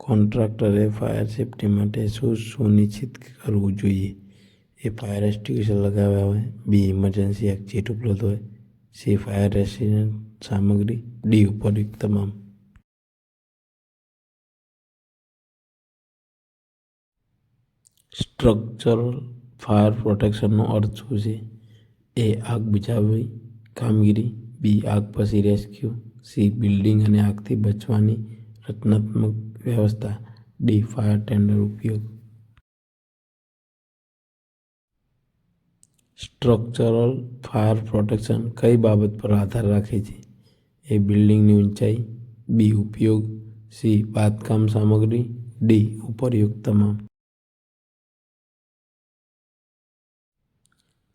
કોન્ટ્રાક્ટરે fire safety માટે શું સુનિશ્ચિત કરવું જોઈએ? એ. ફાયર એક્સ્ટિંગ્વિશર લગાવ્યા હોય. બી. ઇમરજન્સી એક્ઝિટ ઉપલબ્ધ હોય. સી. ફાયર રેસિસ્ટન્ટ સામગ્રી. ડી. ઉપરયુક્ત તમામ. સ્ટ્રક્ચરલ ફાયર પ્રોટેક્શનનો અર્થ શું છે? એ. આગ બચાવવી કામગીરી. બી. આગ પછી રેસ્ક્યુ. સી. બિલ્ડિંગ અને આગથી બચવાની રચનાત્મક વ્યવસ્થા. ડી. ફાયર ટેન્ડર ઉપયોગ. સ્ટ્રક્ચરલ ફાયર પ્રોટેક્શન કઈ બાબત પર આધાર રાખે છે? એ. બિલ્ડિંગની ઊંચાઈ. બી. ઉપયોગ. સી. બાંધકામ સામગ્રી. ડી. ઉપરયુક્ત તમામ.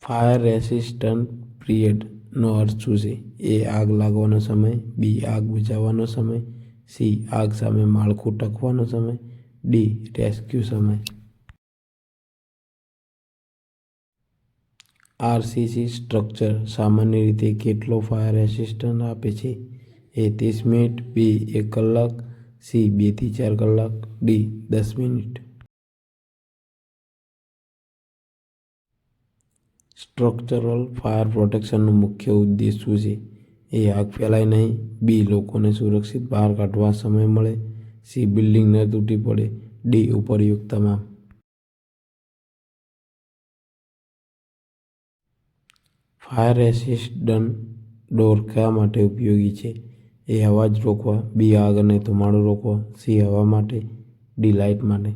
ફાયર રેસિસ્ટન્ટ પિરિયડ નો અર્થ શું છે? એ. આગ લાગવાનો સમય. બી. આગ બુઝાવવાનો સમય. સી. આગ સામે માળખું ટકવાનો સમય. ડી. રેસ્ક્યુ સમય. આરસીસી સ્ટ્રક્ચર સામાન્ય રીતે કેટલો ફાયર રેસિસ્ટન્સ આપે છે? એ. 30 મિનિટ. બી. 1 કલાક. સી. 2 થી 4 કલાક. ડી. 10 મિનિટ. સ્ટ્રક્ચરલ ફાયર પ્રોટેક્શનનો મુખ્ય ઉદ્દેશ શું છે? એ. આગ ફેલાય નહીં. બી. લોકોને સુરક્ષિત બહાર કાઢવા સમય મળે. સી. બિલ્ડિંગ ન તૂટી પડે. ડી. ઉપરયુક્ત તમામ. ફાયર રેસિસ્ટન્ટ ડોર કયા માટે ઉપયોગી છે? એ. અવાજ રોકવા. બી. આગ અને ધુમાડો રોકવા. સી. હવા માટે. ડી. લાઇટ માટે.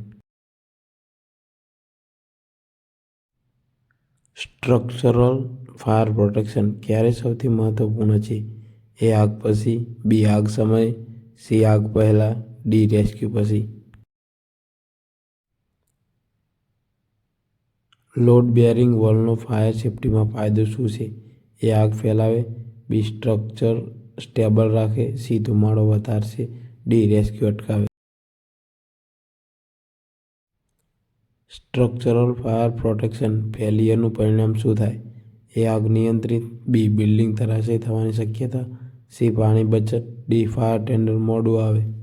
સ્ટ્રક્ચરલ ફાયર પ્રોટેક્શન ક્યારે સૌથી મહત્વપૂર્ણ છે? એ. આગ પછી. બી. આગ સમયે. સી. આગ પહેલા. ડી. રેસ્ક્યુ પછી. લોડ બેરિંગ વોલનો ફાયર સેફટીમાં ફાયદો શું છે? એ. આગ ફેલાવે. બી. સ્ટ્રક્ચર સ્ટેબલ રાખે. સી. ધુમાડો વધારશે. ડી. રેસ્ક્યુ અટકાવે. સ્ટ્રક્ચરલ ફાયર પ્રોટેક્શન ફેલિયરનું પરિણામ શું થાય? એ. આગ નિયંત્રિત. બી. બિલ્ડિંગ ધરાશયી થવાની શક્યતા. સી. પાણી બચત. ડી. ફાયર ટેન્ડર મોડું આવે.